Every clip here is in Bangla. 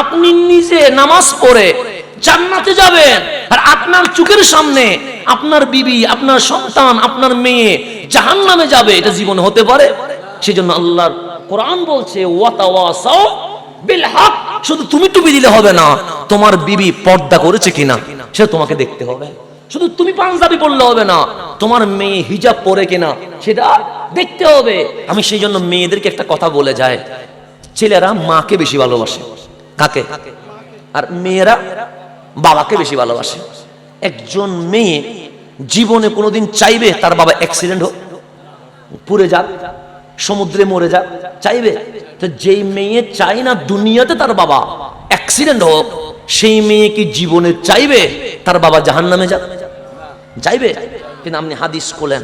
আপনি নিজে নামাজ পড়ে জান্নাতে যাবেন, আর আপনার চোখের সামনে আপনার বিবি, আপনার সন্তান, আপনার মেয়ে জাহান্নামে যাবে, এটা জীবনে হতে পারে? সেজন্য আল্লাহর কোরআন বলছে ওয়াতাওয়াসাও বিল হক। শুধু তুমি টুপি দিলে হবে না, তোমার বিবি পর্দা করেছে কিনা সেটা তোমাকে দেখতে হবে। শুধু তুমি পাঞ্জাবি পরলে হবে না, তোমার মেয়ে হিজাব পরে কিনা সেটা দেখতে হবে। আমি সেই জন্য মেয়েদেরকে একটা কথা বলে যায়, ছেলেরা মাকে বেশি ভালোবাসে। কাকে? আর মেয়েরা বাবাকে বেশি ভালোবাসে। একজন মেয়ে জীবনে কোনোদিন চাইবে তার বাবা অ্যাক্সিডেন্ট হোক, পুড়ে যাক, সমুদ্রে মরে যাক? চাইবে? তো যেই মেয়ে চাই না দুনিয়াতে তার বাবা অ্যাক্সিডেন্ট হোক, সেই মেয়ে কি জীবনে চাইবে তার বাবা জাহান্নামে যাক? চাইবে? কিন্তু আপনি হাদিস খোলেন,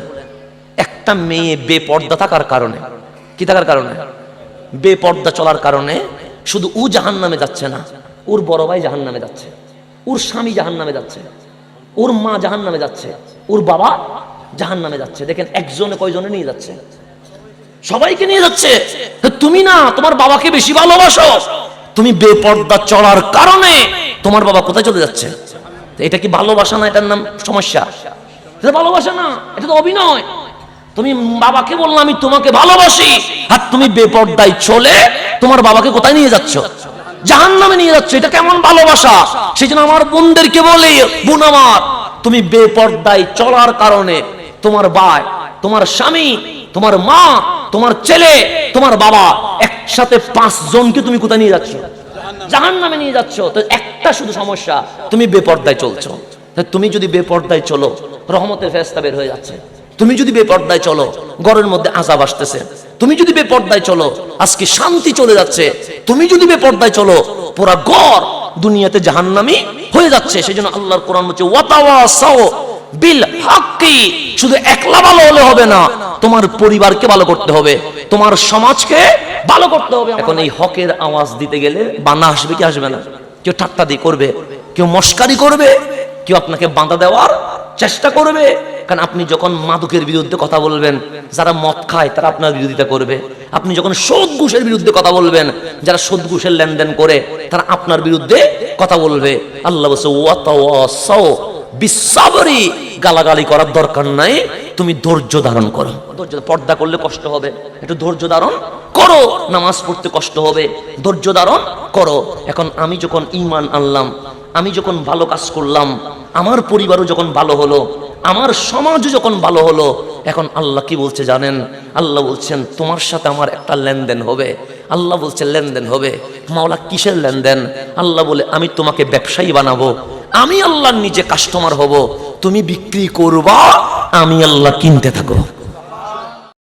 একটা মেয়ে বেপর্দা থাকার কারণে, কি থাকার কারণে? বেপর্দা চলার কারণে শুধু ও জাহান্নামে যাচ্ছে না, ওর বড় ভাই জাহান্নামে যাচ্ছে, ওর স্বামী জাহান্নামে যাচ্ছে, ওর মা জাহান্নামে যাচ্ছে, ওর বাবা জাহান্নামে যাচ্ছে। দেখেন একজনে কয়জনে নিয়ে যাচ্ছে? সবাইকে নিয়ে যাচ্ছে। তুমি না তোমার বাবাকে বেশি ভালোবাসো, তুমি বেপর্দা চলার কারণে তোমার বাবা কোথায় চলে যাচ্ছে? এটা কি ভালোবাসা না? এটার নাম সমস্যা। এটা ভালোবাসা না, এটা তো অভিনয়। তুমি বাবাকে বললাম আমি তোমাকে ভালোবাসি, আর তুমি বেপর্দায় চলে তোমার বাবাকে কোথায় নিয়ে যাচ্ছ? জাহান্নামে নিয়ে যাচ্ছ। এটা কেমন ভালোবাসা? সেজন্য আমার বোনদেরকে বলি, বোন আমার, তুমি বেপর্দায় চলার কারণে তোমার ভাই, তোমার স্বামী, তোমার মা, তোমার ছেলে, তোমার বাবা একসাথে 5 জনকে তুমি কোথায় নিয়ে যাচ্ছ? জাহান্নামে নিয়ে যাচ্ছ। তো একটা শুধু সমস্যা, তুমি বেপর্দায় চলছো। তুমি যদি বেপর্দায় চলো, রহমতের ফেরেশতা বের হয়ে যাচ্ছে। তুমি যদি বেপর্দায় চলো, ঘরের মধ্যে আযাব আসতেছে। তুমি যদি বেপর্দায় চলো, আজকে শান্তি চলে যাচ্ছে। তুমি যদি বেপর্দায় চলো, পুরা ঘর দুনিয়াতে জাহান্নামী হয়ে যাচ্ছে। সেজন্য আল্লাহর কোরআন বলছে ওয়াতাওয়াসাও বিল হক্কি। শুধু একলা ভালো হলে হবে না, তোমার পরিবারকে ভালো করতে হবে, তোমার সমাজকে ভালো করতে হবে। এখন এই হকের আওয়াজ দিতে গেলে বানা আসবে কি আসবে না? কেউ ঠাট্টা দিয়ে করবে, কেউ মস্কারি করবে, কেউ আপনাকে বাঁধা দেওয়ার চেষ্টা করবে। কারণ আপনি যখন মাদকের বিরুদ্ধে কথা বলবেন, যারা মদ খায় তারা আপনার বিরোধিতা করবে। আপনি যখন সুদ ঘুষের বিরুদ্ধে কথা বলবেন, যারা সুদ ঘুষের লেনদেন করে তারা আপনার বিরুদ্ধে কথা বলবে। আল্লাহ বলছে ওয়াতাওয়াসাও বিসসাবরি। গালাগালি করার দরকার নাই, তুমি ধৈর্য ধারণ করো। ধৈর্য, পর্দা করলে কষ্ট হবে, একটু ধৈর্য ধারণ করো। নামাজ পড়তে কষ্ট হবে, ধৈর্য ধারণ করো। এখন আমি যখন ঈমান আনলাম, আমি যখন ভালো কাজ করলাম, আমার পরিবারও যখন ভালো হলো, আমার সমাজও যখন ভালো হলো, এখন আল্লাহ কি বলছে জানেন? আল্লাহ বলছেন তোমার সাথে আমার একটা লেনদেন হবে। আল্লাহ বলছে লেনদেন হবে। মাওলা কিসের লেনদেন? আল্লাহ বলে আমি তোমাকে ব্যবসায়ী বানাবো, আমি আল্লাহর নিজে কাস্টমার হব, তুমি বিক্রি করবা, আমি আল্লাহ কিনতে থাকো।